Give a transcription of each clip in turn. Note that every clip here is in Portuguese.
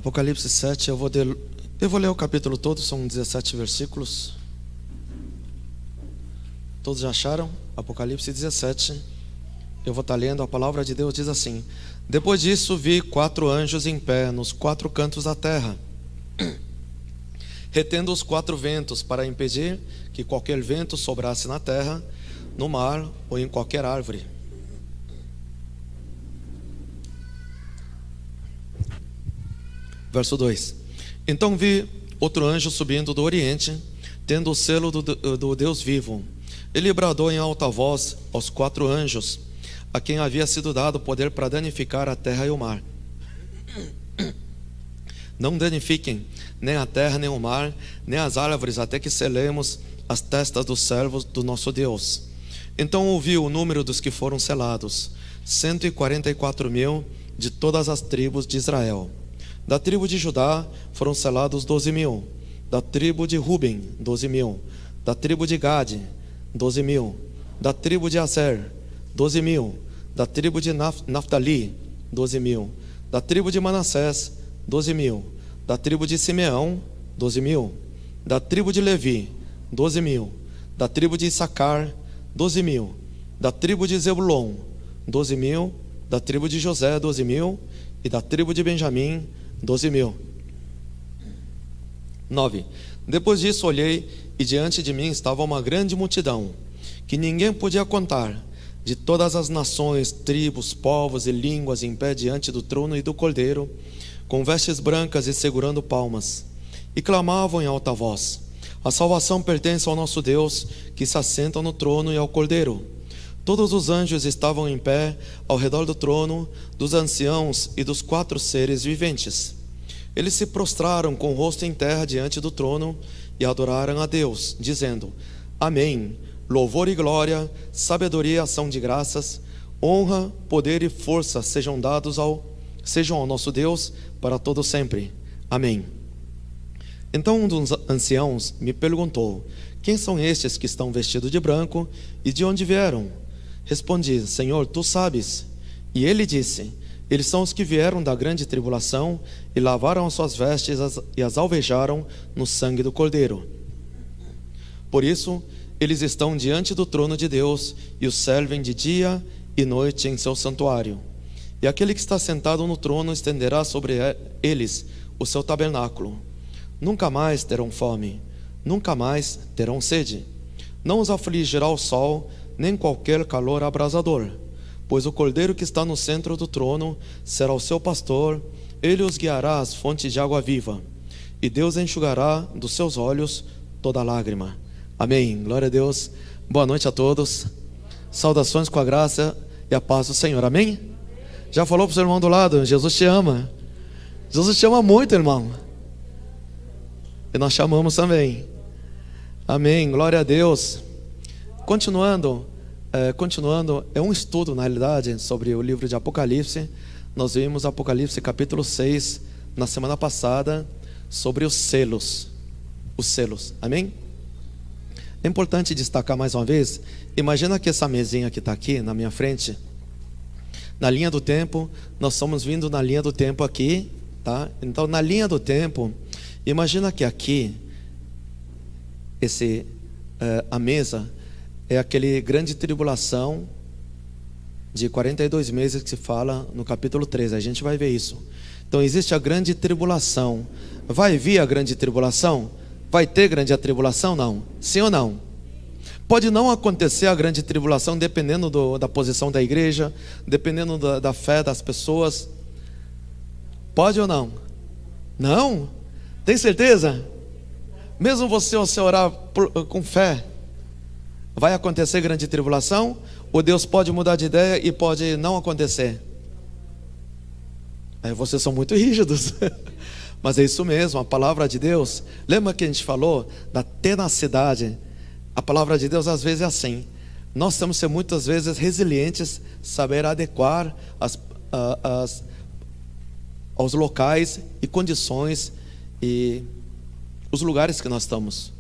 Apocalipse 7, eu vou ler o capítulo todo, são 17 versículos. Todos já acharam? Apocalipse 17. Eu vou estar lendo, a palavra de Deus diz assim: Depois disso vi 4 anjos em pé nos 4 cantos da terra, retendo os 4 ventos, para impedir que qualquer vento sobrasse na terra, no mar ou em qualquer árvore. Verso 2: Então vi outro anjo subindo do oriente, tendo o selo do Deus vivo. Ele bradou em alta voz aos 4 anjos, a quem havia sido dado poder para danificar a terra e o mar. Não danifiquem nem a terra, nem o mar, nem as árvores, até que selemos as testas dos servos do nosso Deus. Então ouvi o número dos que foram selados: 144.000 de todas as tribos de Israel. Da tribo de Judá foram selados 12.000. Da tribo de Ruben, 12.000. Da tribo de Gade, 12.000. Da tribo de Aser, 12.000. Da tribo de Naftali, 12.000. Da tribo de Manassés, 12.000. Da tribo de Simeão, 12.000. Da tribo de Levi, 12.000. Da tribo de Issacar, 12.000. Da tribo de Zebulon, 12.000. Da tribo de José, 12.000. E da tribo de Benjamim, 12.000. 9. Depois disso olhei, e diante de mim estava uma grande multidão, que ninguém podia contar, de todas as nações, tribos, povos e línguas, em pé diante do trono e do Cordeiro, com vestes brancas e segurando palmas, e clamavam em alta voz: A salvação pertence ao nosso Deus, que se assenta no trono, e ao Cordeiro. Todos os anjos estavam em pé ao redor do trono, dos anciãos e dos 4 seres viventes. Eles se prostraram com o rosto em terra diante do trono e adoraram a Deus, dizendo: Amém. Louvor e glória, sabedoria e ação de graças, honra, poder e força sejam dados ao nosso Deus para todo sempre. Amém. Então um dos anciãos me perguntou: Quem são estes que estão vestidos de branco e de onde vieram? Respondi: Senhor, tu sabes. E ele disse: Eles são os que vieram da grande tribulação e lavaram as suas vestes e as alvejaram no sangue do Cordeiro. Por isso, eles estão diante do trono de Deus e o servem de dia e noite em seu santuário. E aquele que está sentado no trono estenderá sobre eles o seu tabernáculo. Nunca mais terão fome, nunca mais terão sede. Não os afligirá o sol, nem qualquer calor abrasador, pois o Cordeiro que está no centro do trono será o seu pastor. Ele os guiará às fontes de água viva, e Deus enxugará dos seus olhos toda lágrima. Amém. Glória a Deus. Boa noite a todos. Saudações com a graça e a paz do Senhor. Amém? Já falou para o seu irmão do lado: Jesus te ama. Jesus te ama muito, irmão. E nós chamamos também. Amém. Glória a Deus. Continuando, é um estudo, na realidade, sobre o livro de Apocalipse. Nós vimos Apocalipse capítulo 6 na semana passada, sobre os selos. Os selos, amém? É importante destacar mais uma vez: imagina que essa mesinha que está aqui na minha frente, na linha do tempo, nós estamos vindo na linha do tempo aqui, tá? Então, na linha do tempo, imagina que aqui, a mesa é aquele grande tribulação de 42 meses que se fala no capítulo 13. A gente vai ver isso. Então existe a grande tribulação. Vai vir a grande tribulação? Vai ter grande tribulação? Não? Sim ou não? Pode não acontecer a grande tribulação, dependendo da posição da igreja, dependendo da fé das pessoas. Pode ou não? Não? Tem certeza? Mesmo você orar com fé, vai acontecer grande tribulação? Ou Deus pode mudar de ideia e pode não acontecer? Aí vocês são muito rígidos. Mas é isso mesmo, a palavra de Deus. Lembra que a gente falou da tenacidade? A palavra de Deus às vezes é assim. Nós temos que ser muitas vezes resilientes, saber adequar aos locais e condições e os lugares que nós estamos.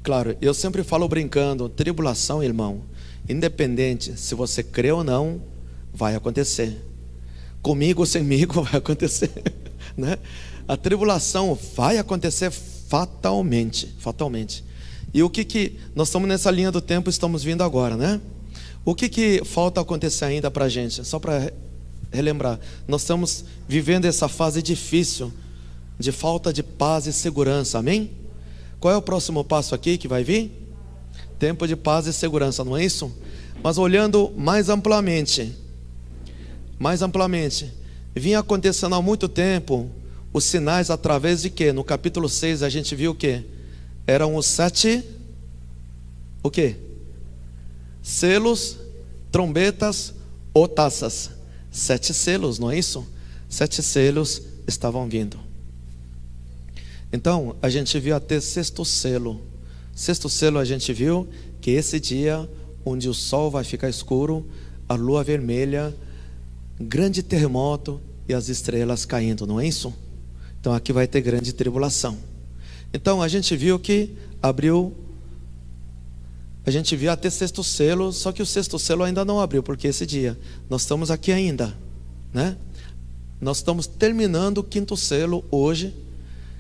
Claro, eu sempre falo brincando: tribulação, irmão, independente se você crê ou não, vai acontecer. Comigo ou semigo vai acontecer, né? A tribulação vai acontecer fatalmente, fatalmente. E o que nós estamos nessa linha do tempo, estamos vindo agora, né? O que falta acontecer ainda para a gente? Só para relembrar, nós estamos vivendo essa fase difícil de falta de paz e segurança, amém? Qual é o próximo passo aqui que vai vir? Tempo de paz e segurança, não é isso? Mas olhando mais amplamente, vinha acontecendo há muito tempo os sinais através de quê? No capítulo 6 a gente viu o quê? Eram os 7, o quê? Selos, trombetas ou taças. 7 selos, não é isso? 7 selos estavam vindo. Então, a gente viu até sexto selo. Sexto selo a gente viu que esse dia onde o sol vai ficar escuro, a lua vermelha, grande terremoto e as estrelas caindo, não é isso? Então aqui vai ter grande tribulação. Então a gente viu que abriu, a gente viu até sexto selo, só que o sexto selo ainda não abriu, porque esse dia, nós estamos aqui ainda, né? Nós estamos terminando o quinto selo hoje.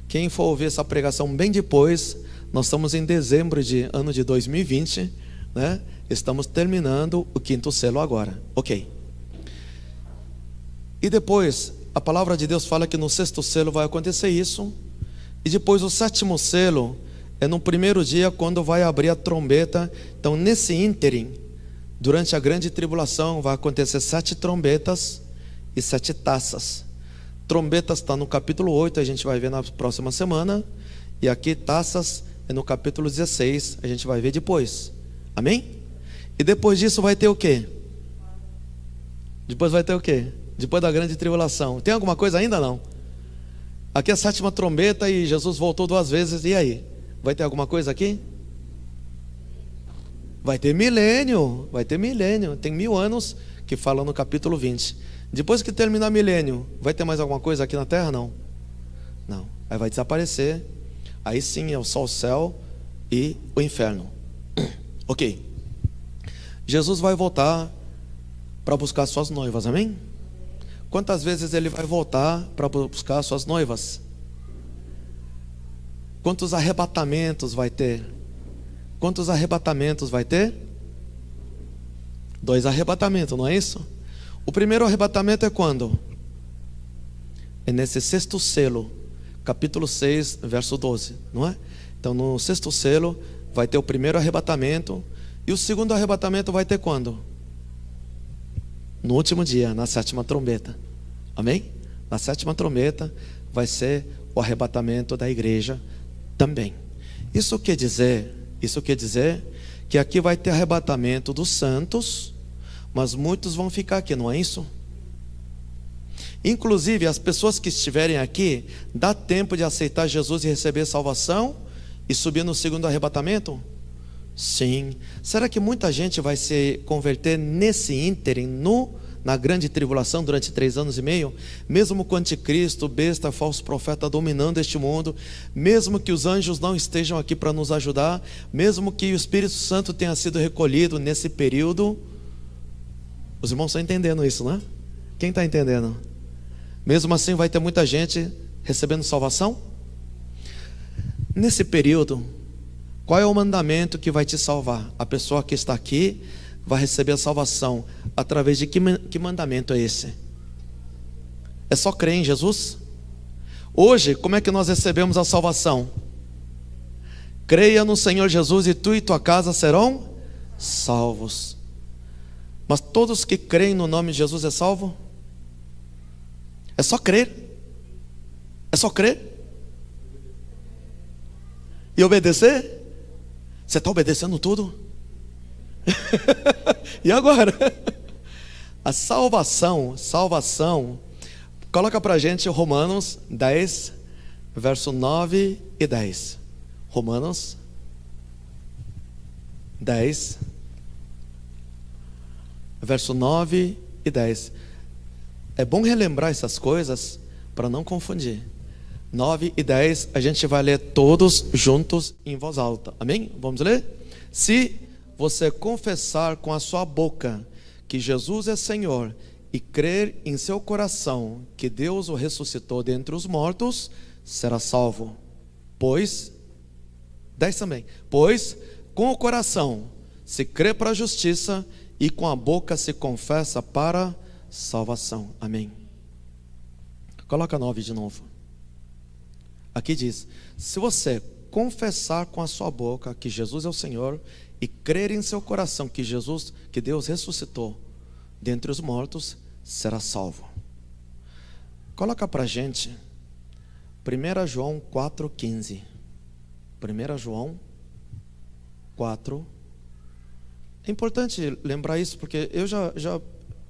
Quem for ouvir essa pregação bem depois, nós estamos em dezembro de ano de 2020, né? Estamos terminando o quinto selo agora, ok. E depois, a palavra de Deus fala que no sexto selo vai acontecer isso. E depois o sétimo selo é no primeiro dia, quando vai abrir a trombeta. Então nesse ínterim, durante a grande tribulação, vai acontecer 7 trombetas e 7 taças. Trombetas está no capítulo 8, a gente vai ver na próxima semana. E aqui taças é no capítulo 16, a gente vai ver depois. Amém? E depois disso vai ter o quê? Depois vai ter o quê? Depois da grande tribulação. Tem alguma coisa ainda? Não. Aqui é a 7ª trombeta e Jesus voltou 2 vezes. E aí? Vai ter alguma coisa aqui? Vai ter milênio. Vai ter milênio. Tem 1000 anos que fala no capítulo 20. Depois que terminar milênio, vai ter mais alguma coisa aqui na terra? Não. Não. Aí vai desaparecer. Aí sim é só o céu e o inferno. Ok. Jesus vai voltar para buscar suas noivas, amém? Quantas vezes ele vai voltar para buscar suas noivas? Quantos arrebatamentos vai ter? Quantos arrebatamentos vai ter? 2 arrebatamentos, não é isso? O primeiro arrebatamento é quando? É nesse sexto selo, capítulo 6, verso 12, não é? Então no sexto selo vai ter o primeiro arrebatamento. E o segundo arrebatamento vai ter quando? No último dia, na 7ª trombeta. Amém? Na 7ª trombeta vai ser o arrebatamento da igreja também. Isso quer dizer que aqui vai ter arrebatamento dos santos, mas muitos vão ficar aqui, não é isso? Inclusive as pessoas que estiverem aqui, dá tempo de aceitar Jesus e receber salvação e subir no segundo arrebatamento? Sim. Será que muita gente vai se converter nesse ínterim, na grande tribulação durante 3 anos e meio? Mesmo com o anticristo, besta, falso profeta dominando este mundo, mesmo que os anjos não estejam aqui para nos ajudar, mesmo que o Espírito Santo tenha sido recolhido nesse período, os irmãos estão entendendo isso, né? Quem está entendendo? Mesmo assim vai ter muita gente recebendo salvação? Nesse período, qual é o mandamento que vai te salvar? A pessoa que está aqui vai receber a salvação através de que mandamento é esse? É só crer em Jesus? Hoje, como é que nós recebemos a salvação? Creia no Senhor Jesus e tu e tua casa serão salvos. Mas todos que creem no nome de Jesus é salvo? É só crer. É só crer. E obedecer? Você está obedecendo tudo? E agora? A salvação, coloca para a gente Romanos 10, verso 9 e 10. Romanos 10, verso 9 e 10. É bom relembrar essas coisas para não confundir. 9 e 10, a gente vai ler todos juntos em voz alta. Amém? Vamos ler? Se você confessar com a sua boca que Jesus é Senhor e crer em seu coração que Deus o ressuscitou dentre os mortos, será salvo. Pois, 10 também, pois com o coração se crê para a justiça e com a boca se confessa para salvação. Amém. Coloca 9 de novo. Aqui diz: se você confessar com a sua boca que Jesus é o Senhor e crer em seu coração que Deus ressuscitou dentre os mortos, será salvo. Coloca para a gente 1 João 4,15. 1 João 4. É importante lembrar isso, porque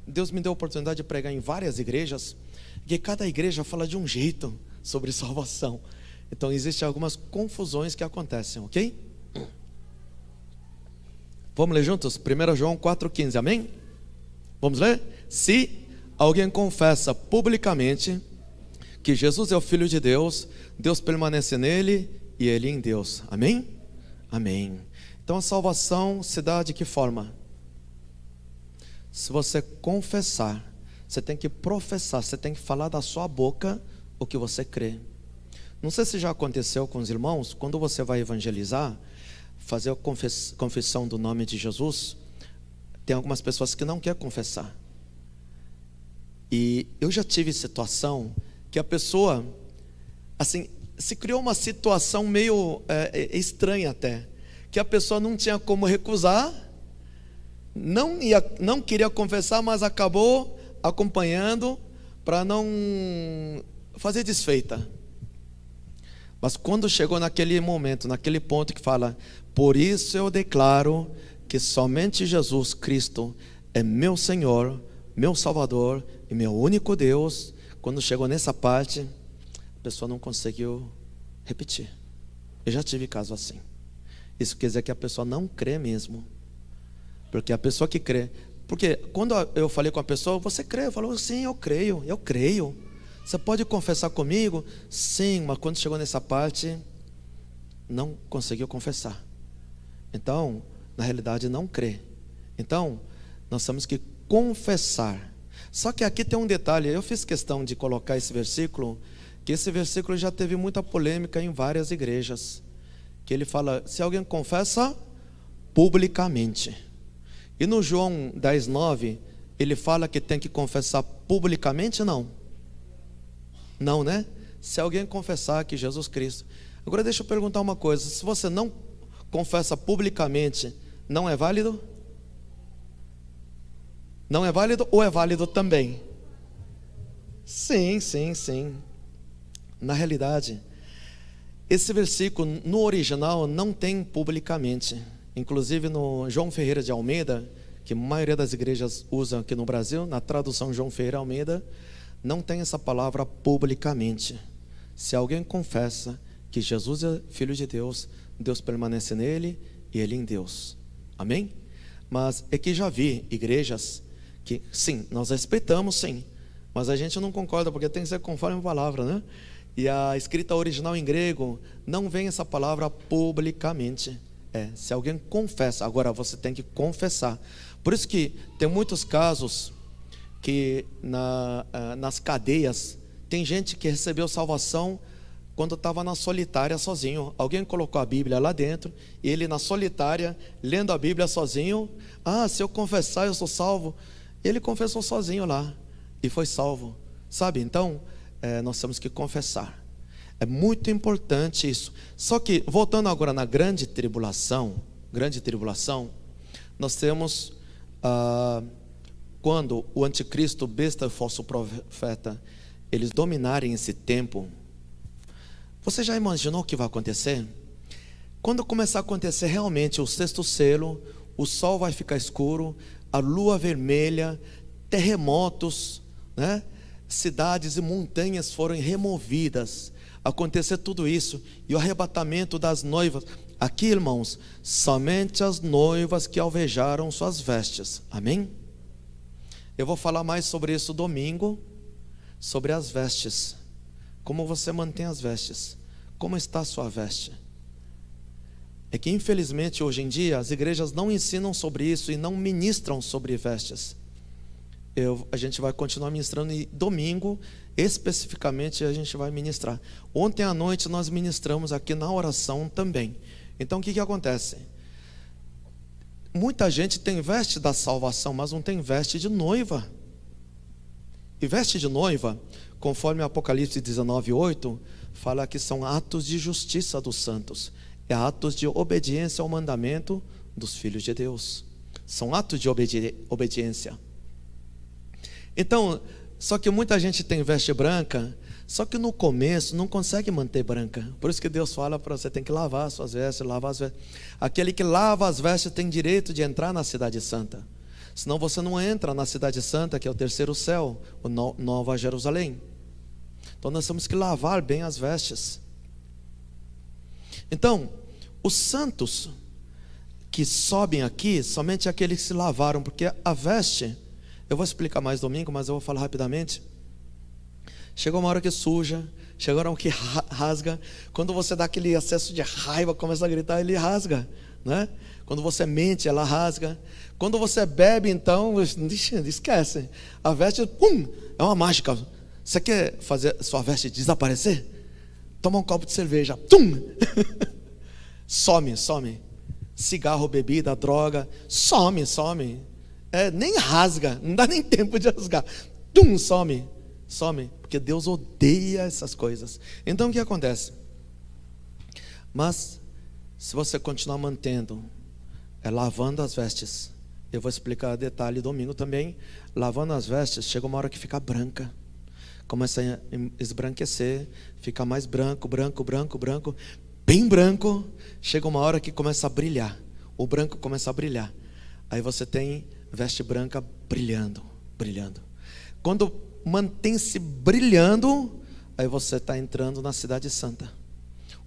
Deus me deu a oportunidade de pregar em várias igrejas, e cada igreja fala de um jeito sobre salvação. Então existem algumas confusões que acontecem, ok? Vamos ler juntos? 1 João 4,15, amém? Vamos ler? Se alguém confessa publicamente que Jesus é o Filho de Deus, Deus permanece nele e ele em Deus. Amém? Amém. Então a salvação se dá de que forma? Se você confessar, você tem que professar, você tem que falar da sua boca o que você crê. Não sei se já aconteceu com os irmãos, quando você vai evangelizar, fazer a confissão do nome de Jesus, tem algumas pessoas que não querem confessar. E eu já tive situação que a pessoa, assim, se criou uma situação meio estranha até, que a pessoa não tinha como recusar, não queria confessar, mas acabou acompanhando para não fazer desfeita. Mas quando chegou naquele momento, naquele ponto que fala: por isso eu declaro que somente Jesus Cristo é meu Senhor, meu Salvador e meu único Deus. Quando chegou nessa parte, a pessoa não conseguiu repetir. Eu já tive caso assim. Isso quer dizer que a pessoa não crê mesmo. Porque a pessoa que crê, porque quando eu falei com a pessoa: você crê? Eu falo: sim, eu creio. Você pode confessar comigo? Sim, mas quando chegou nessa parte, não conseguiu confessar. Então, na realidade, não crê. Então, nós temos que confessar. Só que aqui tem um detalhe, eu fiz questão de colocar esse versículo, que esse versículo já teve muita polêmica em várias igrejas. Que ele fala: se alguém confessa publicamente. E no João 10,9, ele fala que tem que confessar publicamente? Não, né? Se alguém confessar que Jesus Cristo. Agora deixa eu perguntar uma coisa: se você não confessa publicamente, não é válido? Não é válido ou é válido também? Sim. Na realidade, esse versículo no original não tem publicamente. Inclusive no João Ferreira de Almeida, que a maioria das igrejas usam aqui no Brasil, na tradução João Ferreira Almeida, não tem essa palavra publicamente. Se alguém confessa que Jesus é Filho de Deus, Deus permanece nele e ele em Deus. Amém? Mas é que já vi igrejas que, sim, nós respeitamos, sim, mas a gente não concorda, porque tem que ser conforme a palavra, né? E a escrita original em grego não vem essa palavra publicamente. Se alguém confessa, agora você tem que confessar. Por isso que tem muitos casos que nas cadeias tem gente que recebeu salvação quando estava na solitária sozinho. Alguém colocou a Bíblia lá dentro e ele na solitária, lendo a Bíblia sozinho. Se eu confessar eu sou salvo. Ele confessou sozinho lá e foi salvo, sabe? Então nós temos que confessar. É muito importante isso. Só que voltando agora na grande tribulação, nós temos quando o anticristo, besta e falso profeta, eles dominarem esse tempo. Você já imaginou o que vai acontecer? Quando começar a acontecer realmente o sexto selo, o sol vai ficar escuro, a lua vermelha, terremotos, né? Cidades e montanhas foram removidas, acontecer tudo isso, e o arrebatamento das noivas. Aqui, irmãos, somente as noivas que alvejaram suas vestes. Amém? Eu vou falar mais sobre isso domingo, sobre as vestes. Como você mantém as vestes? Como está a sua veste? É que infelizmente hoje em dia as igrejas não ensinam sobre isso e não ministram sobre vestes. A gente vai continuar ministrando e domingo, especificamente, a gente vai ministrar. Ontem à noite nós ministramos aqui na oração também. Então o que acontece? Muita gente tem veste da salvação, mas não tem veste de noiva. E veste de noiva, conforme Apocalipse 19:8, fala que são atos de justiça dos santos. É atos de obediência ao mandamento dos filhos de Deus. São atos de obediência. Então, só que muita gente tem veste branca, só que no começo não consegue manter branca. Por isso que Deus fala para você, tem que lavar as suas vestes, lavar as vestes. Aquele que lava as vestes tem direito de entrar na cidade santa. Senão você não entra na cidade santa, que é o terceiro céu, o Nova Jerusalém. Então nós temos que lavar bem as vestes. Então, os santos que sobem aqui, somente aqueles que se lavaram, porque a veste, eu vou explicar mais domingo, mas eu vou falar rapidamente. Chegou uma hora que suja, chegou uma hora que rasga. Quando você dá aquele acesso de raiva, começa a gritar, ele rasga, né? Quando você mente, ela rasga. Quando você bebe, então, esquece. A veste, pum, é uma mágica. Você quer fazer sua veste desaparecer? Toma um copo de cerveja, tum! Some. Cigarro, bebida, droga, some. Nem rasga, não dá nem tempo de rasgar. Tum, some. Porque Deus odeia essas coisas. Então o que acontece? Mas se você continuar mantendo, lavando as vestes, eu vou explicar detalhe domingo também. Lavando as vestes, chega uma hora que fica branca, começa a esbranquecer, fica mais branco, bem branco. Chega uma hora que começa a brilhar, o branco começa a brilhar. Aí você tem veste branca brilhando. Quando mantém-se brilhando, aí você está entrando na cidade santa.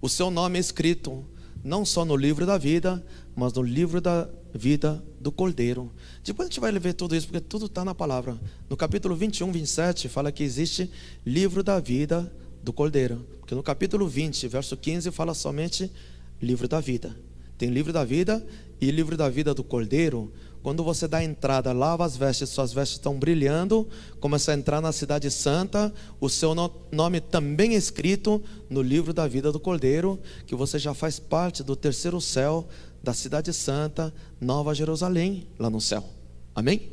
O seu nome é escrito não só no livro da vida, mas no livro da vida do Cordeiro. Depois a gente vai ver tudo isso, porque tudo está na palavra. No capítulo 21, 27, fala que existe livro da vida do Cordeiro. Porque no capítulo 20, verso 15, fala somente livro da vida. Tem livro da vida e livro da vida do Cordeiro. Quando você dá a entrada, lava as vestes, suas vestes estão brilhando, começa a entrar na cidade santa, o seu nome também é escrito no livro da vida do Cordeiro, que você já faz parte do terceiro céu, da cidade santa, Nova Jerusalém, lá no céu. Amém?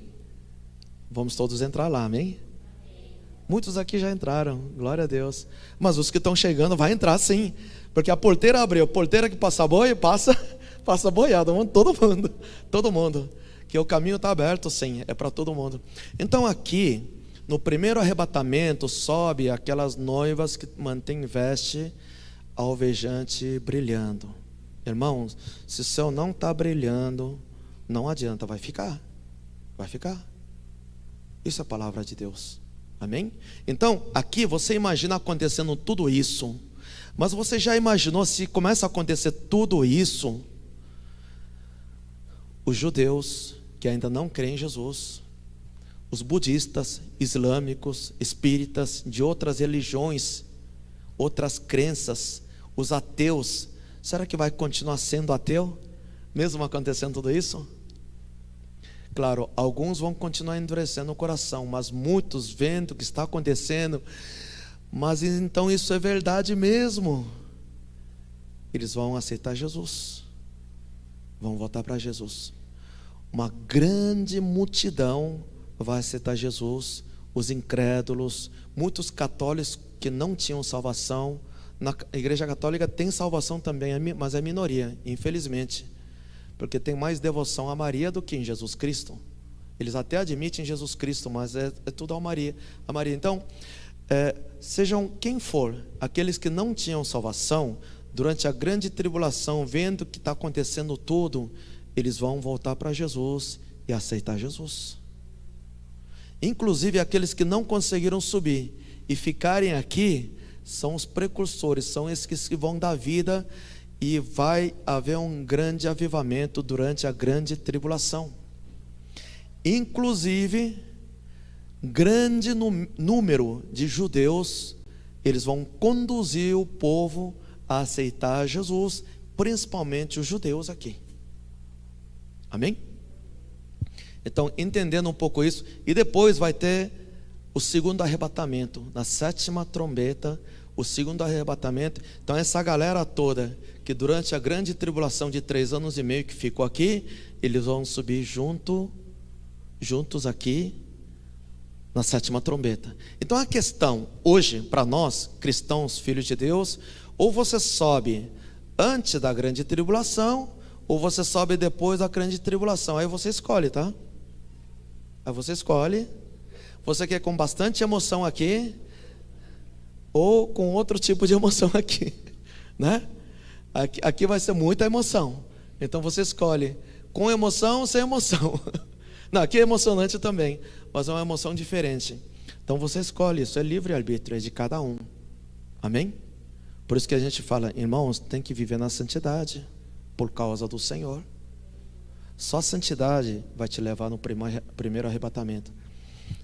Vamos todos entrar lá, amém? Muitos aqui já entraram, glória a Deus. Mas os que estão chegando vai entrar sim, porque a porteira abriu, a porteira que passa boi, passa boiada, todo mundo. Que o caminho está aberto sim, é para todo mundo. Então aqui, no primeiro arrebatamento, sobe aquelas noivas que mantêm veste alvejante brilhando. Irmãos, se o céu não está brilhando, não adianta, vai ficar. Isso é a palavra de Deus. Amém? Então, aqui você imagina acontecendo tudo isso. Mas você já imaginou se começa a acontecer tudo isso? Os judeus que ainda não creem em Jesus, os budistas, islâmicos, espíritas, de outras religiões, outras crenças, os ateus, será que vai continuar sendo ateu, mesmo acontecendo tudo isso? Claro, alguns vão continuar endurecendo o coração, mas muitos vendo o que está acontecendo, mas então isso é verdade mesmo, eles vão aceitar Jesus, vão voltar para Jesus. Uma grande multidão vai aceitar Jesus, os incrédulos, muitos católicos que não tinham salvação. Na Igreja Católica tem salvação também, mas é minoria, infelizmente, porque tem mais devoção a Maria do que em Jesus Cristo. Eles até admitem Jesus Cristo, mas é tudo a Maria. Então, sejam quem for, aqueles que não tinham salvação, durante a grande tribulação, vendo o que está acontecendo tudo, eles vão voltar para Jesus e aceitar Jesus. Inclusive aqueles que não conseguiram subir e ficarem aqui, são os precursores, são esses que vão dar vida, e vai haver um grande avivamento durante a grande tribulação. Inclusive, grande número de judeus, eles vão conduzir o povo a aceitar Jesus, principalmente os judeus aqui. Amém? Então, entendendo um pouco isso, e depois vai ter o segundo arrebatamento, na 7ª trombeta, o segundo arrebatamento. Então, essa galera toda, que durante a grande tribulação de 3 anos e meio que ficou aqui, eles vão subir juntos aqui, na 7ª trombeta. Então, a questão hoje, para nós, cristãos, filhos de Deus, ou você sobe antes da grande tribulação, ou você sobe depois da grande tribulação. Aí você escolhe, tá? Aí você escolhe. Você quer com bastante emoção aqui, ou com outro tipo de emoção aqui, né? Aqui vai ser muita emoção. Então você escolhe com emoção ou sem emoção. Não, aqui é emocionante também, mas é uma emoção diferente. Então você escolhe, isso é livre-arbítrio, é de cada um. Amém? Por isso que a gente fala, irmãos, tem que viver na santidade, por causa do Senhor. Só a santidade vai te levar no primeiro arrebatamento.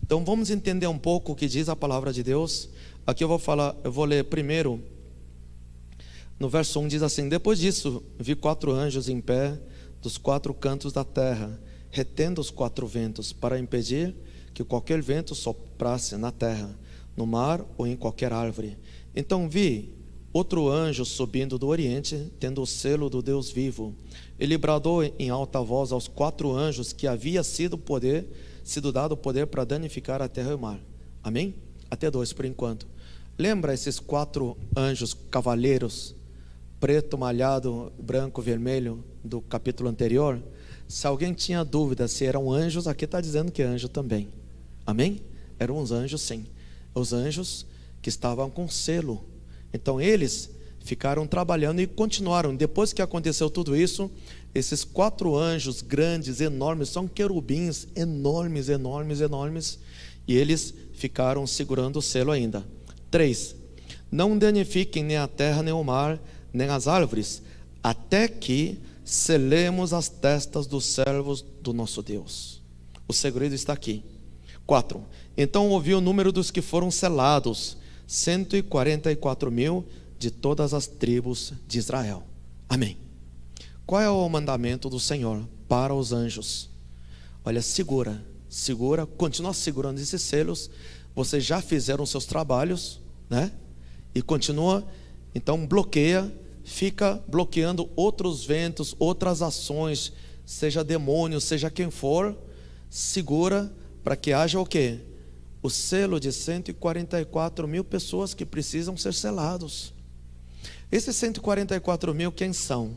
Então vamos entender um pouco o que diz a palavra de Deus. Aqui eu vou ler primeiro, no verso 1 diz assim: depois disso, vi 4 anjos em pé, dos 4 cantos da terra, retendo os 4 ventos, para impedir que qualquer vento soprasse na terra, no mar ou em qualquer árvore. Então vi outro anjo subindo do oriente, tendo o selo do Deus vivo. Ele bradou em alta voz aos 4 anjos que havia sido dado poder para danificar a terra e o mar. Amém? Até 2 por enquanto. Lembra esses 4 anjos cavaleiros, preto, malhado, branco, vermelho, do capítulo anterior? Se alguém tinha dúvida se eram anjos, aqui está dizendo que é anjo também. Amém? Eram os anjos, sim. Os anjos que estavam com selo. Então eles ficaram trabalhando e continuaram. Depois que aconteceu tudo isso, esses 4 anjos grandes, enormes, são querubins enormes, e eles ficaram segurando o selo ainda. 3. Não danifiquem nem a terra, nem o mar, nem as árvores, até que selemos as testas dos servos do nosso Deus. O segredo está aqui. 4. Então ouvi o número dos que foram selados, 144.000 de todas as tribos de Israel. Amém. Qual é o mandamento do Senhor para os anjos? Olha, segura, continua segurando esses selos. Vocês já fizeram seus trabalhos, né? E continua, então bloqueia, fica bloqueando outros ventos, outras ações, seja demônio, seja quem for, segura para que haja o quê? O selo de 144.000 pessoas que precisam ser selados. Esses 144.000 quem são?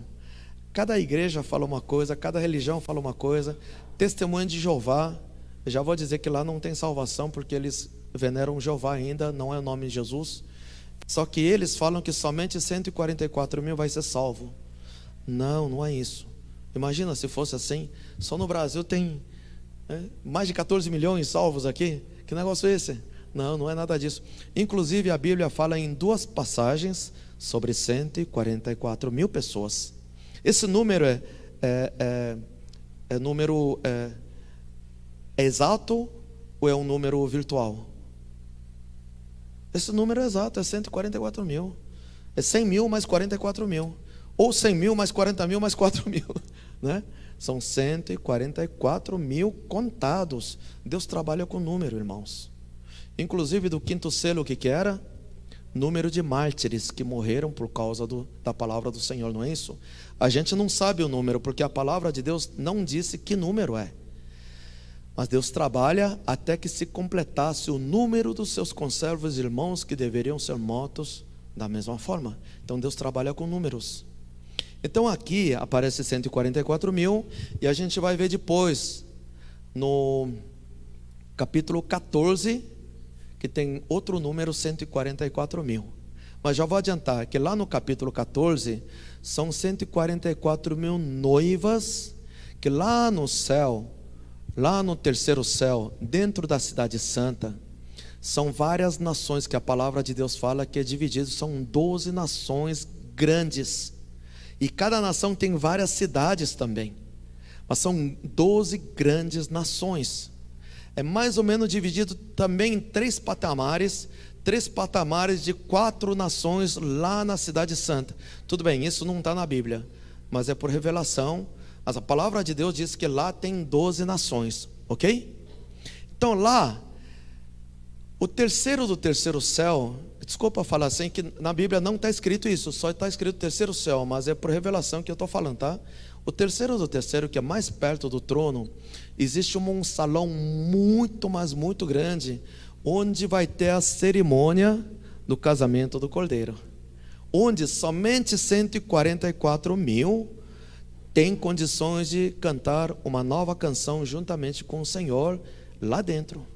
Cada igreja fala uma coisa, cada religião fala uma coisa. Testemunho de Jeová, eu já vou dizer que lá não tem salvação, porque eles veneram Jeová ainda, não é o nome de Jesus. Só que eles falam que somente 144.000 vai ser salvo. Não é isso. Imagina se fosse assim. Só no Brasil tem mais de 14 milhões salvos aqui. Que negócio é esse? Não é nada disso. Inclusive a Bíblia fala em 2 passagens sobre 144.000 pessoas. Esse número é exato ou é um número virtual? Esse número é exato, é 144.000. É 100.000 mais 44.000. Ou 100.000 mais 40.000 mais 4.000, né? São 144.000 contados. Deus trabalha com número, irmãos. Inclusive do 5º selo, o que era? Número de mártires que morreram por causa da palavra do Senhor, não é isso? A gente não sabe o número, porque a palavra de Deus não disse que número é. Mas Deus trabalha até que se completasse o número dos seus conservos irmãos que deveriam ser mortos da mesma forma. Então Deus trabalha com números. Então aqui aparece 144.000, e a gente vai ver depois, no capítulo 14, que tem outro número, 144.000. Mas já vou adiantar que lá no capítulo 14, são 144.000 noivas, que lá no céu, lá no 3º céu, dentro da cidade santa, são várias nações que a palavra de Deus fala que é dividido, são 12 nações grandes, e cada nação tem várias cidades também, mas são 12 grandes nações. É mais ou menos dividido também em 3 patamares de 4 nações lá na cidade santa. Tudo bem, isso não está na Bíblia, mas é por revelação. Mas a palavra de Deus diz que lá tem 12 nações. ok? Então lá, o terceiro do terceiro céu, desculpa falar assim, que na Bíblia não está escrito isso, só está escrito terceiro céu, mas é por revelação que eu estou falando, tá? O terceiro do terceiro, que é mais perto do trono, existe um salão muito, mas muito grande, onde vai ter a cerimônia do casamento do Cordeiro, onde somente 144 mil têm condições de cantar uma nova canção juntamente com o Senhor lá dentro.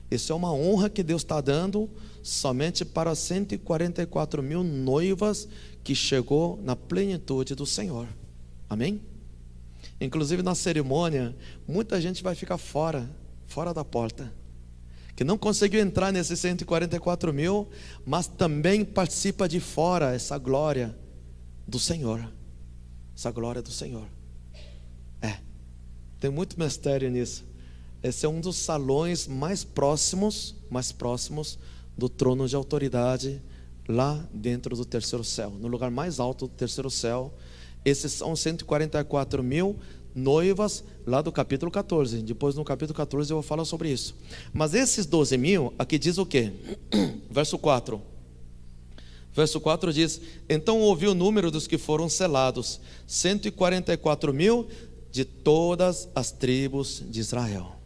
Isso é uma honra que Deus está dando somente para 144 mil noivas que chegou na plenitude do Senhor. Amém? Inclusive na cerimônia, muita gente vai ficar fora da porta, que não conseguiu entrar nesses 144 mil, mas também participa de fora essa glória do Senhor. Essa glória do Senhor. Tem muito mistério nisso. Esse é um dos salões mais próximos do trono de autoridade, lá dentro do terceiro céu, no lugar mais alto do terceiro céu. Esses são 144 mil noivas lá do capítulo 14. Depois no capítulo 14 eu vou falar sobre isso. Mas esses 12 mil, aqui diz o quê? Verso 4. Verso 4 diz: então ouvi o número dos que foram selados, 144 mil de todas as tribos de Israel.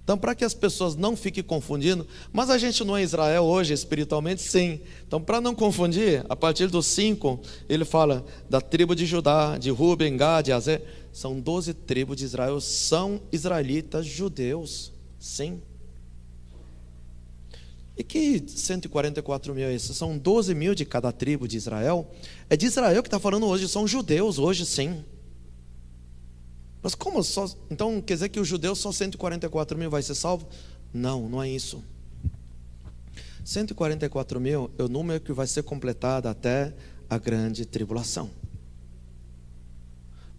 Então, para que as pessoas não fiquem confundindo, mas a gente não é Israel hoje espiritualmente? Sim. Então, para não confundir, a partir do 5, ele fala da tribo de Judá, de Ruben, Gad, Azer. São 12 tribos de Israel, são israelitas judeus. Sim. E que 144 mil é esse? São 12 mil de cada tribo de Israel. É de Israel que está falando hoje, são judeus hoje, sim. Mas como só? Então quer dizer que os judeus só 144 mil vai ser salvo? Não, não é isso. 144 mil é o número que vai ser completado até a grande tribulação.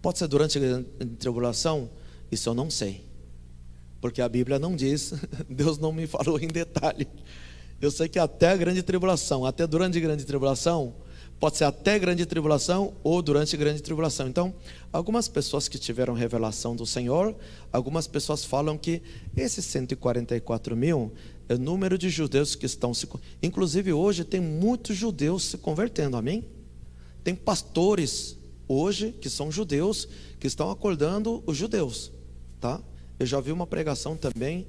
Pode ser durante a grande tribulação? Isso eu não sei, porque a Bíblia não diz. Deus não me falou em detalhe. Eu sei que até a grande tribulação, até durante a grande tribulação, pode ser até grande tribulação ou durante grande tribulação. Então, algumas pessoas que tiveram revelação do Senhor, algumas pessoas falam que esses 144 mil é o número de judeus que estão se... Inclusive hoje tem muitos judeus se convertendo, amém? Tem pastores hoje que são judeus, que estão acordando os judeus, tá? Eu já vi uma pregação também,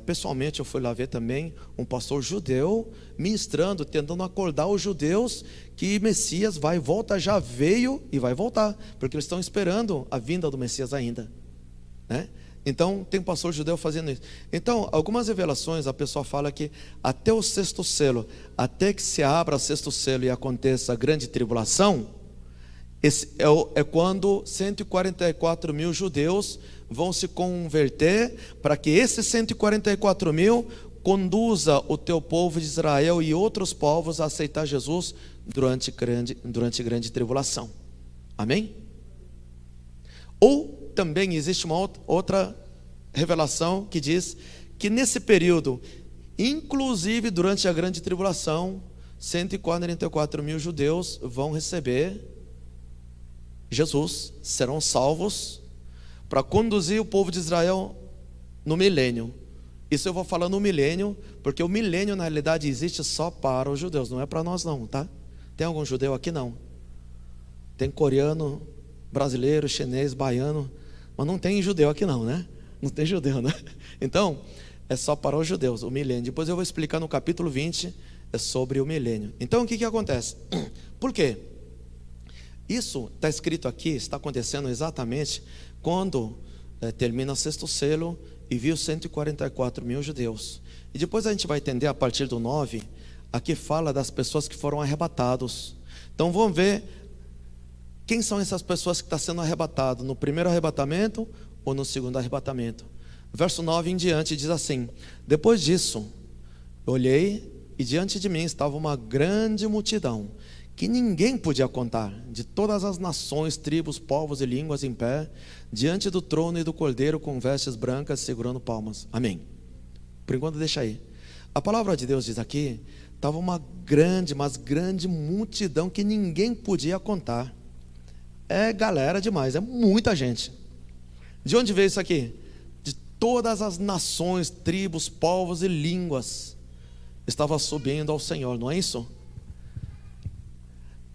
pessoalmente eu fui lá ver também um pastor judeu ministrando, tentando acordar os judeus que Messias vai e volta, já veio e vai voltar, porque eles estão esperando a vinda do Messias ainda, né? Então tem um pastor judeu fazendo isso. Então algumas revelações a pessoa fala que até o sexto selo, até que se abra o sexto selo e aconteça a grande tribulação, esse é quando 144 mil judeus vão se converter, para que esses 144 mil conduza o teu povo de Israel e outros povos a aceitar Jesus durante grande tribulação. Amém? Ou também existe uma outra revelação que diz que nesse período, inclusive durante a grande tribulação, 144 mil judeus vão receber Jesus, serão salvos para conduzir o povo de Israel no milênio. Isso eu vou falar no milênio, porque o milênio na realidade existe só para os judeus, não é para nós não, tá? Tem algum judeu aqui? Não. Tem coreano, brasileiro, chinês, baiano, mas não tem judeu aqui não, né? Não tem judeu, né? Então, é só para os judeus, o milênio. Depois eu vou explicar no capítulo 20, é sobre o milênio. Então o que acontece? Por quê? Isso está escrito aqui, está acontecendo exatamente quando termina o sexto selo e viu 144 mil judeus. E depois a gente vai entender a partir do 9, aqui fala das pessoas que foram arrebatados. Então vamos ver quem são essas pessoas que estão sendo arrebatadas, no primeiro arrebatamento ou no segundo arrebatamento. Verso 9 em diante diz assim: depois disso, olhei e diante de mim estava uma grande multidão, que ninguém podia contar, de todas as nações, tribos, povos e línguas em pé, diante do trono e do Cordeiro, com vestes brancas, segurando palmas. Amém. Por enquanto deixa aí. A palavra de Deus diz aqui, estava uma grande, mas grande multidão que ninguém podia contar. É galera demais, é muita gente. De onde veio isso aqui? De todas as nações, tribos, povos e línguas estavam subindo ao Senhor, não é isso?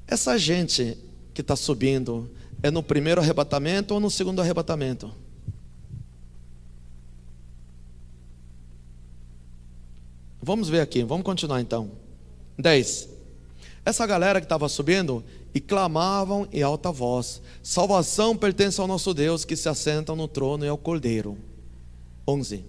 Essa gente que está subindo é no primeiro arrebatamento ou no segundo arrebatamento? Vamos ver aqui, vamos continuar então. 10. Essa galera que estava subindo e clamavam em alta voz: salvação pertence ao nosso Deus, que se assenta no trono e ao Cordeiro. 11.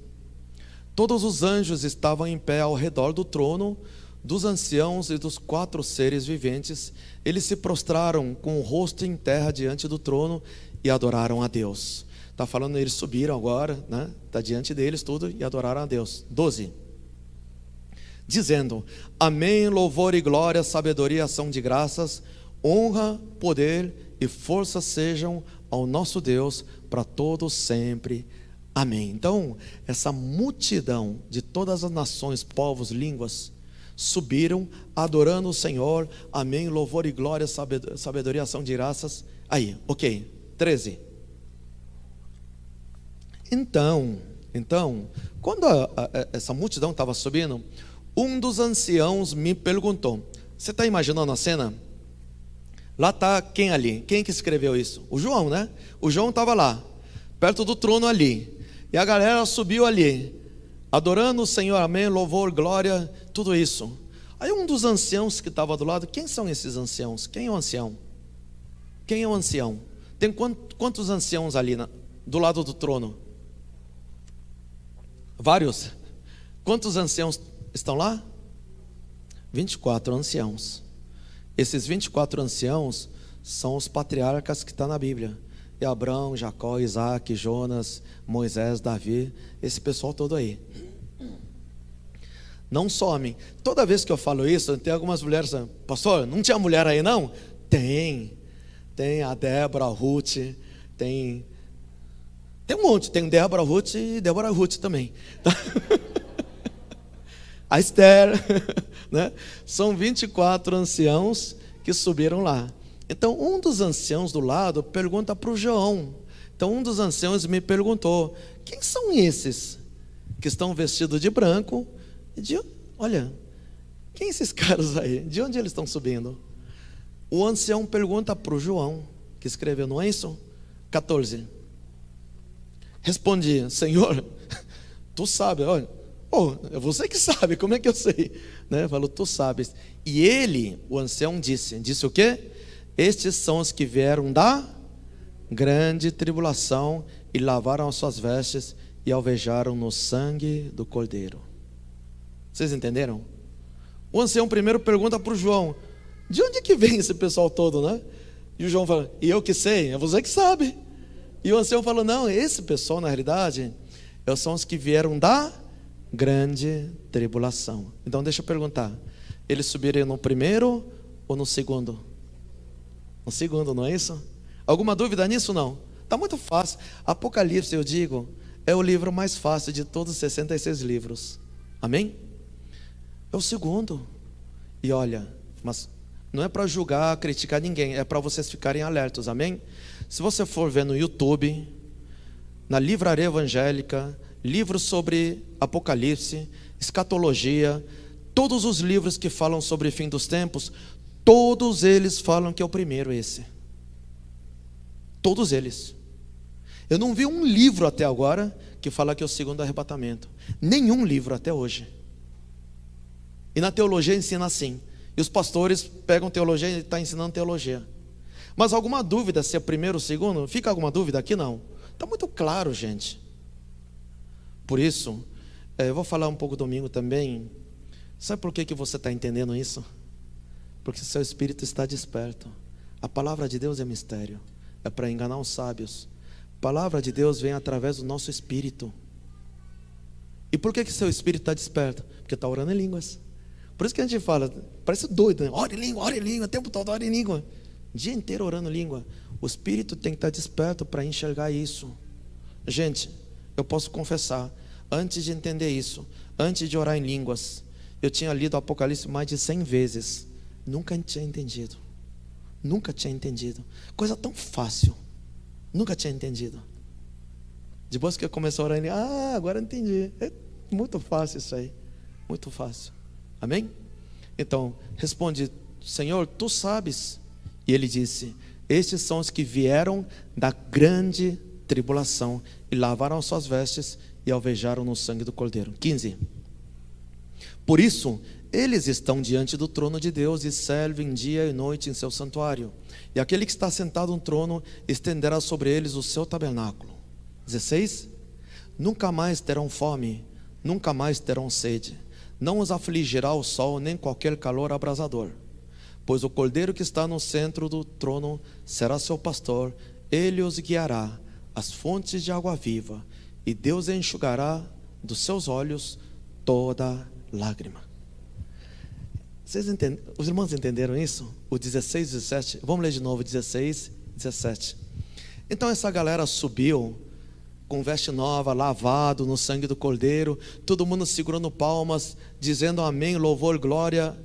Todos os anjos estavam em pé ao redor do trono, dos anciãos e dos 4 seres viventes. Eles se prostraram com o rosto em terra diante do trono e adoraram a Deus. Está falando, eles subiram agora, né? Está diante deles tudo e adoraram a Deus. 12. Dizendo: amém, louvor e glória, sabedoria, ação de graças, honra, poder e força sejam ao nosso Deus para todos sempre. Amém. Então, essa multidão de todas as nações, povos, línguas, subiram adorando o Senhor. Amém, louvor e glória, sabedoria, ação de graças. Aí, ok. 13. Então, quando essa multidão estava subindo, um dos anciãos me perguntou: você está imaginando a cena? Lá está quem ali? Quem que escreveu isso? O João, né? O João estava lá, perto do trono ali. E a galera subiu ali, adorando o Senhor, amém, louvor, glória, tudo isso. Aí um dos anciãos que estava do lado: quem são esses anciãos? Quem é o ancião? Quem é o ancião? Tem quantos anciãos ali do lado do trono? Vários. Quantos anciãos estão lá? 24 anciãos. Esses 24 anciãos são os patriarcas que estão na Bíblia. E Abraão, Jacó, Isaac, Jonas, Moisés, Davi, esse pessoal todo aí. Não somem. Toda vez que eu falo isso, tem algumas mulheres: pastor, não tinha mulher aí não? Tem a Débora, a Ruth, tem um monte, tem Débora, Ruth e Débora Ruth também. A Esther, né? São 24 anciãos que subiram lá. Então um dos anciãos do lado pergunta para o João. Então um dos anciãos me perguntou: quem são esses que estão vestidos de branco? Olha, quem esses caras aí? De onde eles estão subindo? O ancião pergunta para o João, que escreveu, não é isso? 14. Respondi: Senhor, tu sabe, olha. É você que sabe, como é que eu sei? Né? Falou: tu sabes. E ele, o ancião, disse o quê? Estes são os que vieram da grande tribulação e lavaram as suas vestes e alvejaram no sangue do Cordeiro. Vocês entenderam? O ancião primeiro pergunta para o João: de onde que vem esse pessoal todo, né? E o João fala: e eu que sei, é você que sabe. E o ancião falou: não, esse pessoal na realidade são os que vieram da grande tribulação. Então deixa eu perguntar: eles subiriam no primeiro ou no segundo? No segundo, não é isso? Alguma dúvida nisso? Não? Está muito fácil. Apocalipse, eu digo, é o livro mais fácil de todos os 66 livros. Amém? É o segundo. E olha, mas não é para julgar, criticar ninguém, é para vocês ficarem alertos, amém? Se você for ver no YouTube, na livraria evangélica, livros sobre Apocalipse, escatologia, todos os livros que falam sobre o fim dos tempos, todos eles falam que é o primeiro esse. Todos eles. Eu não vi um livro até agora que fala que é o segundo arrebatamento. Nenhum livro até hoje. E na teologia ensina assim. E os pastores pegam teologia e estão ensinando teologia. Mas alguma dúvida se é primeiro ou segundo? Fica alguma dúvida aqui? Não. Está muito claro, gente. Por isso, eu vou falar um pouco domingo também. Sabe por que você está entendendo isso? Porque seu espírito está desperto. A palavra de Deus é mistério. É para enganar os sábios. A palavra de Deus vem através do nosso espírito. E por que seu espírito está desperto? Porque está orando em línguas. Por isso que a gente fala, parece doido, né? Ora em língua, o tempo todo ora em língua. O dia inteiro orando em língua. O espírito tem que estar desperto para enxergar isso. Gente, eu posso confessar, antes de entender isso, antes de orar em línguas, eu tinha lido o Apocalipse mais de 100 vezes. Nunca tinha entendido. Nunca tinha entendido. Coisa tão fácil. Nunca tinha entendido. Depois que começou a orar, ele, agora entendi. É muito fácil isso aí. Muito fácil. Amém? Então, responde, Senhor, tu sabes. E ele disse, estes são os que vieram da grande tribulação e lavaram suas vestes e alvejaram no sangue do Cordeiro. 15. Por isso, eles estão diante do trono de Deus e servem dia e noite em seu santuário. E aquele que está sentado no trono estenderá sobre eles o seu tabernáculo. 16. Nunca mais terão fome, nunca mais terão sede. Não os afligirá o sol, nem qualquer calor abrasador. Pois o Cordeiro que está no centro do trono será seu pastor, ele os guiará às fontes de água viva, e Deus enxugará dos seus olhos toda lágrima. Os irmãos entenderam isso? O 16 e 17, vamos ler de novo, 16 e 17. Então essa galera subiu com veste nova, lavado no sangue do Cordeiro, todo mundo segurando palmas, dizendo amém, louvor, glória.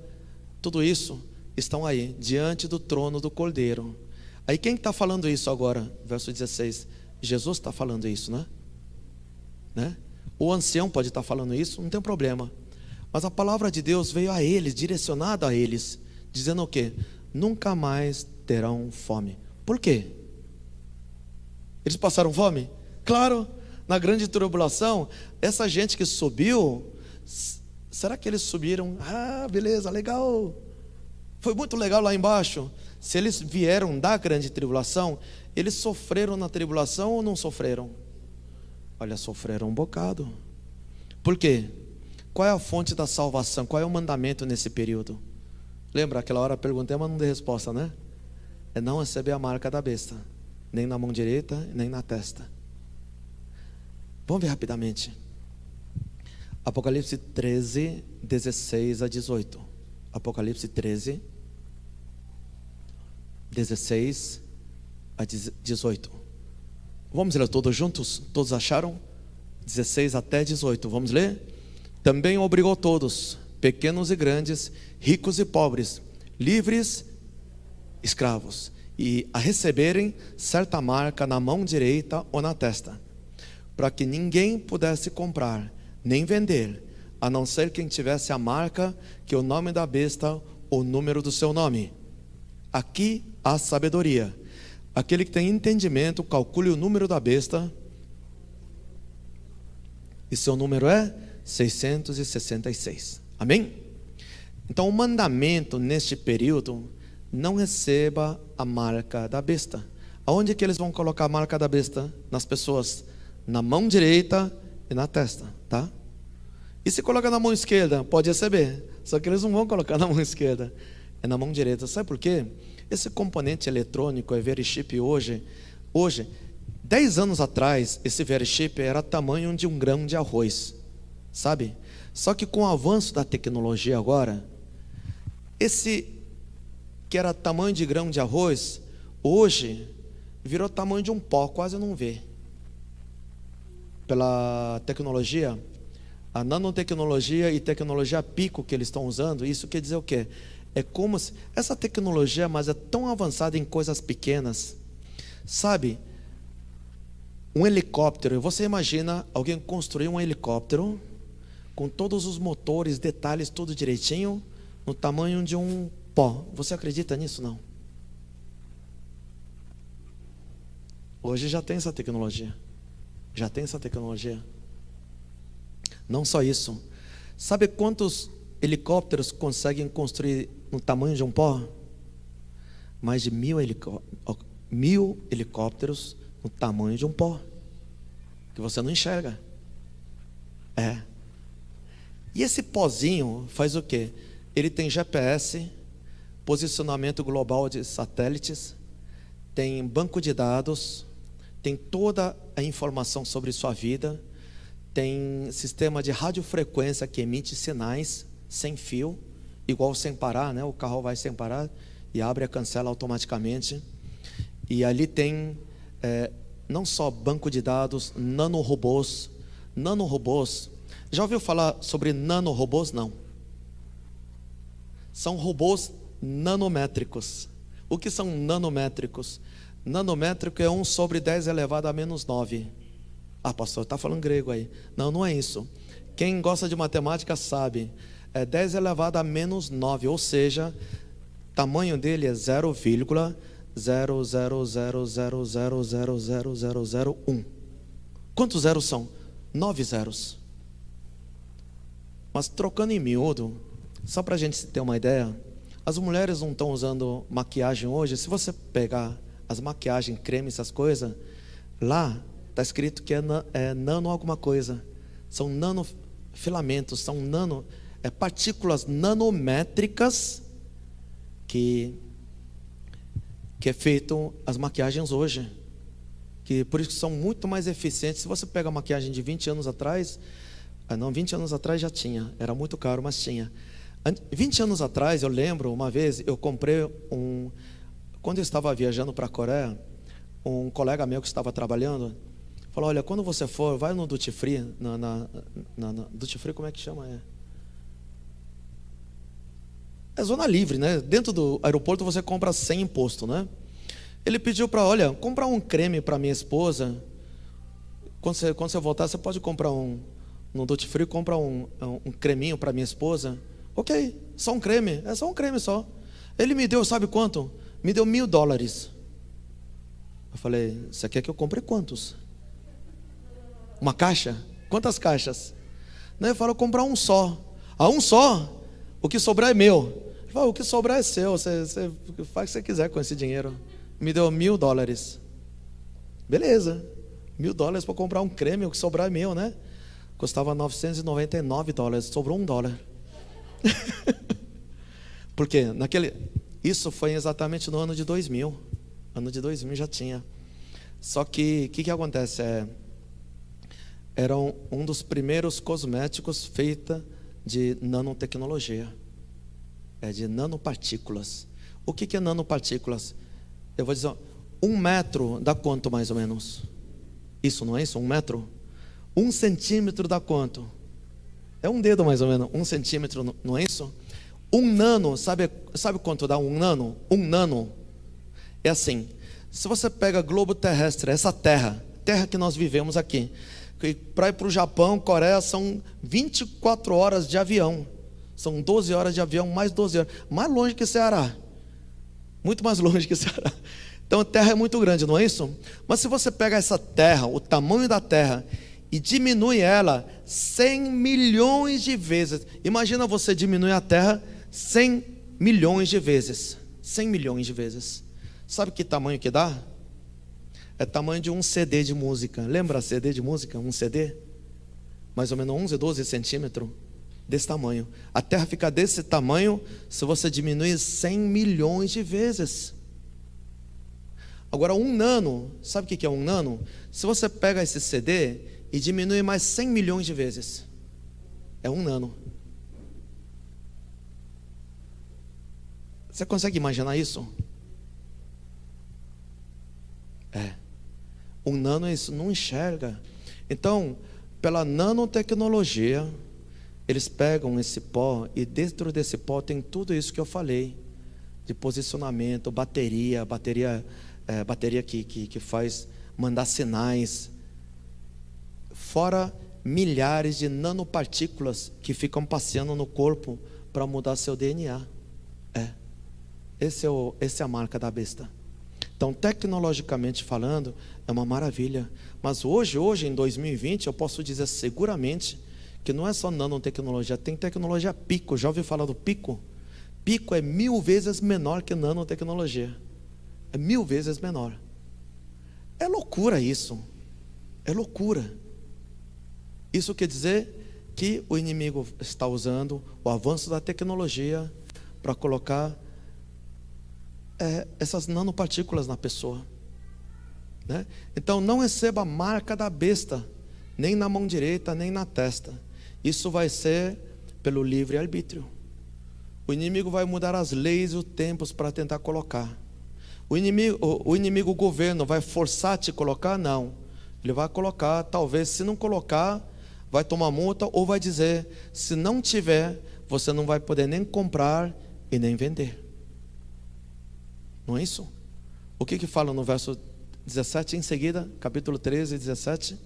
Tudo isso estão aí, diante do trono do Cordeiro. Aí quem está falando isso agora? Verso 16, Jesus está falando isso, né? O ancião pode estar falando isso, não tem problema. Mas a palavra de Deus veio a eles, direcionada a eles, dizendo o quê? Nunca mais terão fome. Por quê? Eles passaram fome? Claro, na grande tribulação, essa gente que subiu, será que eles subiram? Beleza, legal, foi muito legal lá embaixo. Se eles vieram da grande tribulação, eles sofreram na tribulação ou não sofreram? Olha, sofreram um bocado. Por quê? Qual é a fonte da salvação? Qual é o mandamento nesse período? Lembra, aquela hora eu perguntei, mas não dei resposta, né? É não receber a marca da besta, nem na mão direita, nem na testa. Vamos ver rapidamente. Apocalipse 13, 16 a 18. Apocalipse 13, 16 a 18. Vamos ler todos juntos? Todos acharam? 16 até 18, vamos ler? Também obrigou todos, pequenos e grandes, ricos e pobres, livres, escravos, e a receberem certa marca na mão direita ou na testa, para que ninguém pudesse comprar, nem vender, a não ser quem tivesse a marca, que é o nome da besta ou o número do seu nome. Aqui há sabedoria. Aquele que tem entendimento, calcule o número da besta, e seu número é 666. Amém? Então o mandamento neste período, não receba a marca da besta. Aonde que eles vão colocar a marca da besta? Nas pessoas, na mão direita e na testa, tá? E se coloca na mão esquerda, pode receber, só que eles não vão colocar na mão esquerda, é na mão direita. Sabe por quê? Esse componente eletrônico, é VeriChip hoje, 10 anos atrás, esse VeriChip era tamanho de um grão de arroz, sabe? Só que com o avanço da tecnologia agora, esse que era tamanho de grão de arroz, hoje virou tamanho de um pó, quase não vê. Pela tecnologia, a nanotecnologia e tecnologia pico que eles estão usando, isso quer dizer o quê? É como se essa tecnologia, mas é tão avançada em coisas pequenas, sabe? Um helicóptero, você imagina alguém construir um helicóptero com todos os motores, detalhes, tudo direitinho, no tamanho de um pó. Você acredita nisso? Não. Hoje já tem essa tecnologia. Já tem essa tecnologia. Não só isso. Sabe quantos helicópteros conseguem construir no tamanho de um pó? Mais de 1000 helicópteros no tamanho de um pó, que você não enxerga. E esse pozinho faz o quê? Ele tem GPS, posicionamento global de satélites, tem banco de dados, tem toda a informação sobre sua vida, tem sistema de radiofrequência que emite sinais sem fio, igual sem parar, né? O carro vai sem parar e abre e cancela automaticamente. E ali tem não só banco de dados, nanorobôs. Nanorobôs, já ouviu falar sobre nanorobôs? Não. São robôs nanométricos. O que são nanométricos? Nanométrico é 1 sobre 10 elevado a menos 9. Ah, pastor, está falando grego aí. Não, não é isso. Quem gosta de matemática sabe. É 10 elevado a menos 9, ou seja, tamanho dele é 0,00000000001. Quantos zeros são? 9 zeros. Mas trocando em miúdo, só para a gente ter uma ideia, as mulheres não estão usando maquiagem hoje. Se você pegar as maquiagens, creme, essas coisas, lá está escrito que é nano alguma coisa. São nanofilamentos, são partículas nanométricas que é feito as maquiagens hoje. Que por isso que são muito mais eficientes. Se você pega a maquiagem de 20 anos atrás, 20 anos atrás já tinha, era muito caro, mas tinha. 20 anos atrás, eu lembro, uma vez, eu comprei quando eu estava viajando para a Coreia, um colega meu que estava trabalhando, falou, olha, quando você for, vai no Duty Free, Duty Free, como é que chama? É zona livre, né? Dentro do aeroporto você compra sem imposto, né? Ele pediu para, olha, comprar um creme para minha esposa. Quando você voltar, você pode comprar no Duty Free, compra um creminho para minha esposa. Ok, só um creme, é só um creme só. Ele me deu, sabe quanto? Me deu $1.000. Eu falei, você quer que eu compre quantos? Uma caixa? Quantas caixas? Ele falou, comprar um só. Ah, um só? O que sobrar é meu. Ele falou, o que sobrar é seu, você faz o que você quiser com esse dinheiro. Me deu $1.000. Beleza, $1.000 para comprar um creme, o que sobrar é meu, né? Custava $999, sobrou $1. Porque isso foi exatamente no ano de 2000. Ano de 2000 já tinha. Só que o que acontece? Era um dos primeiros cosméticos feita de nanotecnologia. De nanopartículas. O que é nanopartículas? Eu vou dizer, 1 metro dá quanto mais ou menos? Isso, não é isso? 1 metro? 1 centímetro dá quanto? É um dedo mais ou menos, 1 centímetro, não é isso? 1 nano, sabe quanto dá 1 nano? 1 nano é assim, se você pega globo terrestre, essa terra que nós vivemos aqui, para ir para o Japão, Coreia, são 24 horas de avião, são 12 horas de avião, mais 12 horas, mais longe que Ceará, muito mais longe que Ceará. Então a terra é muito grande, não é isso? Mas se você pega essa terra, o tamanho da terra, e diminui ela 100 milhões de vezes. Imagina você diminuir a terra 100 milhões de vezes. 100 milhões de vezes. Sabe que tamanho que dá? É tamanho de um CD de música. Lembra CD de música? Um CD? Mais ou menos 11, 12 centímetros. Desse tamanho. A terra fica desse tamanho se você diminuir 100 milhões de vezes. Agora 1 nano, sabe o que é 1 nano? Se você pega esse CD e diminui mais 100 milhões de vezes, é 1 nano. Você consegue imaginar isso? 1 nano é isso, não enxerga. Então, pela nanotecnologia, eles pegam esse pó e dentro desse pó tem tudo isso que eu falei, de posicionamento, bateria que faz mandar sinais, fora milhares de nanopartículas que ficam passeando no corpo para mudar seu DNA. Essa é a marca da besta. Então, tecnologicamente falando, é uma maravilha. Mas hoje em 2020, eu posso dizer seguramente que não é só nanotecnologia, tem tecnologia pico. Já ouviu falar do pico? Pico é 1000 vezes menor que nanotecnologia. É 1000 vezes menor. É loucura isso. É loucura. Isso quer dizer que o inimigo está usando o avanço da tecnologia para colocar essas nanopartículas na pessoa, né? Então não receba a marca da besta, nem na mão direita, nem na testa. Isso vai ser pelo livre-arbítrio. O inimigo vai mudar as leis e os tempos para tentar colocar. O inimigo, o governo, vai forçar a te colocar? Não. Ele vai colocar, talvez, se não colocar, vai tomar multa, ou vai dizer, se não tiver, você não vai poder nem comprar e nem vender. Não é isso? O que fala no verso 17 em seguida, capítulo 13, 17?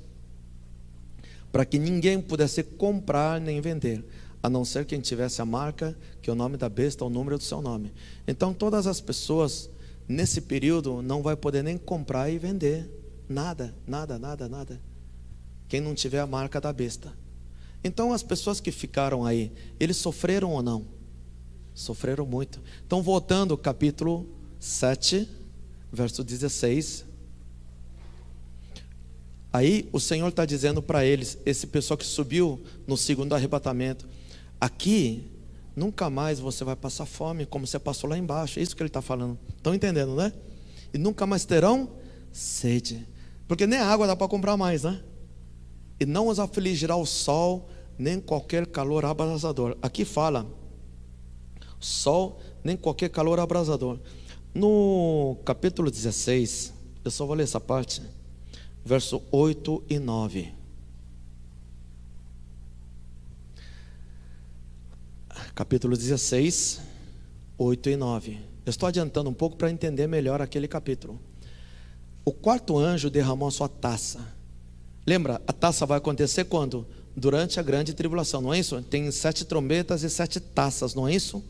para que ninguém pudesse comprar nem vender, a não ser quem tivesse a marca, que é o nome da besta, o número do seu nome. Então todas as pessoas nesse período não vai poder nem comprar e vender nada, nada, nada, nada, quem não tiver a marca da besta. Então as pessoas que ficaram aí, eles sofreram ou não? Sofreram muito. Então voltando ao capítulo 7, verso 16. Aí o Senhor está dizendo para eles, esse pessoal que subiu no segundo arrebatamento: aqui nunca mais você vai passar fome como você passou lá embaixo. É isso que ele está falando. Estão entendendo, né? E nunca mais terão sede, porque nem a água dá para comprar mais, né? E não os afligirá o sol, nem qualquer calor abrasador. Aqui fala sol, nem qualquer calor abrasador. No capítulo 16, eu só vou ler essa parte, verso 8 e 9. Capítulo 16, 8 e 9. Eu estou adiantando um pouco para entender melhor aquele capítulo. O quarto anjo derramou a sua taça. Lembra, a taça vai acontecer quando? Durante a grande tribulação, não é isso? Tem 7 trombetas e 7 taças, não é isso?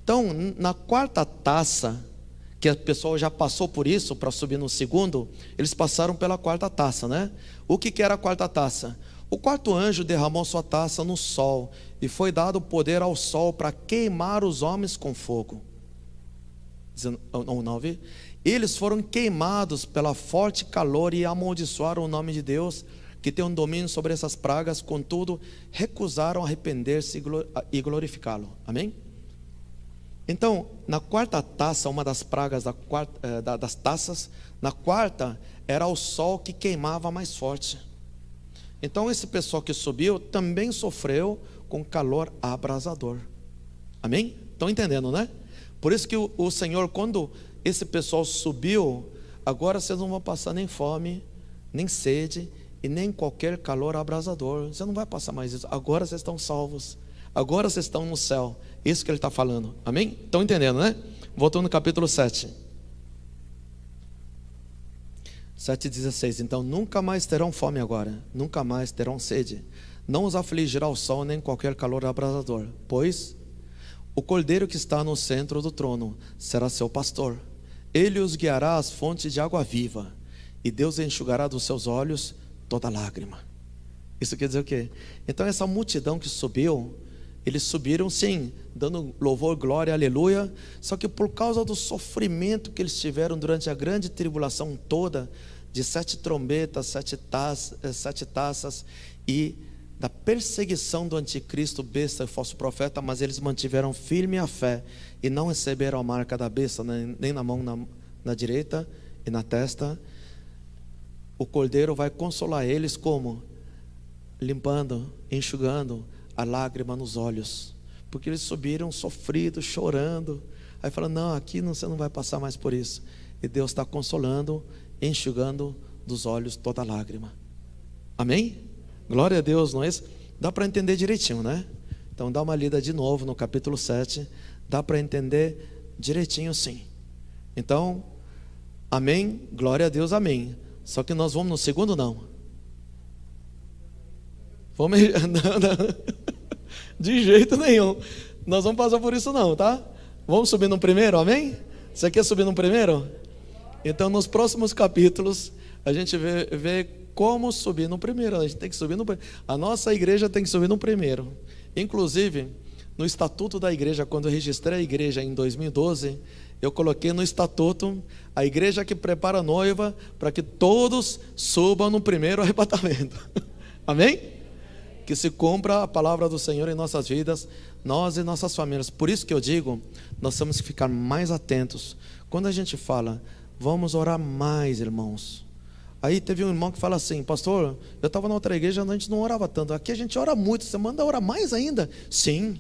Então, na quarta taça, que a pessoa já passou por isso para subir no segundo, eles passaram pela quarta taça, né? O que era a quarta taça? O quarto anjo derramou sua taça no sol, e foi dado poder ao sol para queimar os homens com fogo. 9. Eles foram queimados pela forte calor e amaldiçoaram o nome de Deus, que tem um domínio sobre essas pragas. Contudo, recusaram arrepender-se e glorificá-lo. Amém? Então, na quarta taça, uma das pragas das taças, na quarta era o sol que queimava mais forte. Então esse pessoal que subiu também sofreu com calor abrasador. Amém? Estão entendendo, né? Por isso que o Senhor, quando esse pessoal subiu, agora vocês não vão passar nem fome, nem sede e nem qualquer calor abrasador. Você não vai passar mais isso. Agora vocês estão salvos. Agora vocês estão no céu. Isso que ele está falando. Amém? Estão entendendo, né? Voltando no capítulo 7. 7,16. Então nunca mais terão fome agora, nunca mais terão sede, não os afligirá o sol nem qualquer calor abrasador, pois o cordeiro que está no centro do trono será seu pastor. Ele os guiará às fontes de água viva, e Deus enxugará dos seus olhos toda lágrima. Isso quer dizer o quê? Então essa multidão que subiu, eles subiram sim, dando louvor, glória, aleluia. Só que por causa do sofrimento que eles tiveram durante a grande tribulação toda, de 7 trombetas, 7 taças, e da perseguição do anticristo, besta e falso profeta, mas eles mantiveram firme a fé e não receberam a marca da besta, nem na mão na direita e na testa. O cordeiro vai consolar eles como? Limpando, enxugando a lágrima nos olhos, porque eles subiram sofridos, chorando. Aí fala: não, aqui você não vai passar mais por isso. E Deus está consolando, enxugando dos olhos toda lágrima. Amém? Glória a Deus, não é isso? Dá para entender direitinho, né? Então dá uma lida de novo no capítulo 7. Dá para entender direitinho sim. Então, amém, glória a Deus, amém. Só que nós vamos no segundo, não. Vamos... não. De jeito nenhum. Nós vamos passar por isso não, tá? Vamos subir no primeiro, amém? Você quer subir no primeiro? Então nos próximos capítulos a gente vê como subir no primeiro. A gente tem que subir no primeiro. A nossa igreja tem que subir no primeiro. Inclusive, no estatuto da igreja, quando eu registrei a igreja em 2012, eu coloquei no estatuto a igreja que prepara a noiva para que todos subam no primeiro arrebatamento. Amém? Que se cumpra a palavra do Senhor em nossas vidas, nós e nossas famílias. Por isso que eu digo, nós temos que ficar mais atentos. Quando a gente fala, vamos orar mais, irmãos. Aí teve um irmão que fala assim: pastor, eu estava na outra igreja, a gente não orava tanto. Aqui a gente ora muito, você manda orar mais ainda? Sim.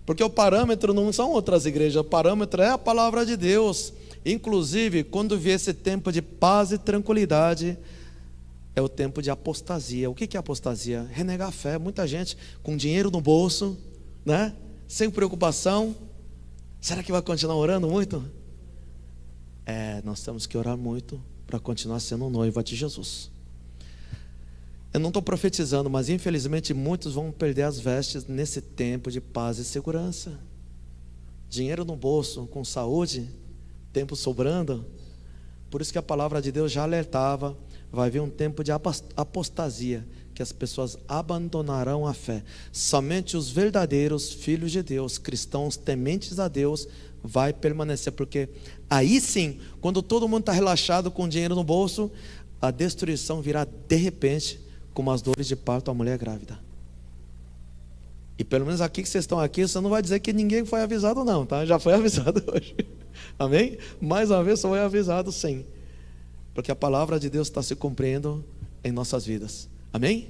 Porque o parâmetro não são outras igrejas, o parâmetro é a palavra de Deus. Inclusive, quando vier esse tempo de paz e tranquilidade, é o tempo de apostasia. O que é apostasia? Renegar a fé. Muita gente com dinheiro no bolso, né? Sem preocupação. Será que vai continuar orando muito? Nós temos que orar muito para continuar sendo noiva de Jesus. Eu não estou profetizando, mas infelizmente muitos vão perder as vestes nesse tempo de paz e segurança. Dinheiro no bolso, com saúde, tempo sobrando. Por isso que a palavra de Deus já alertava: vai vir um tempo de apostasia, que as pessoas abandonarão a fé. Somente os verdadeiros filhos de Deus, cristãos tementes a Deus, vai permanecer, porque aí sim, quando todo mundo está relaxado com dinheiro no bolso, a destruição virá de repente, como as dores de parto à mulher grávida. E pelo menos aqui que vocês estão aqui, você não vai dizer que ninguém foi avisado não, tá? Já foi avisado hoje. Amém? Mais uma vez, só foi avisado sim. Porque a palavra de Deus está se cumprindo em nossas vidas. Amém?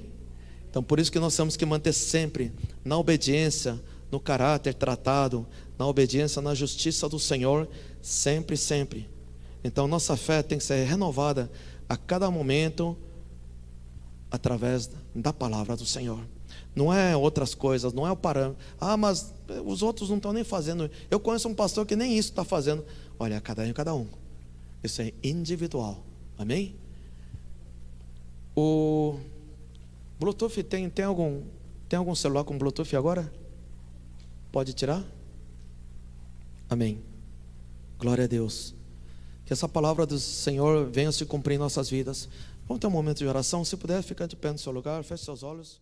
Então por isso que nós temos que manter sempre na obediência, no caráter tratado, na obediência, na justiça do Senhor, sempre, sempre. Então nossa fé tem que ser renovada a cada momento, através da palavra do Senhor. Não é outras coisas, não é o parâmetro. Ah, mas os outros não estão nem fazendo. Eu conheço um pastor que nem isso está fazendo. Olha, cada um. Isso é individual. Amém? O Bluetooth tem algum celular com Bluetooth agora? Pode tirar? Amém. Glória a Deus. Que essa palavra do Senhor venha se cumprir em nossas vidas. Vamos ter um momento de oração. Se puder, fica de pé no seu lugar, feche seus olhos.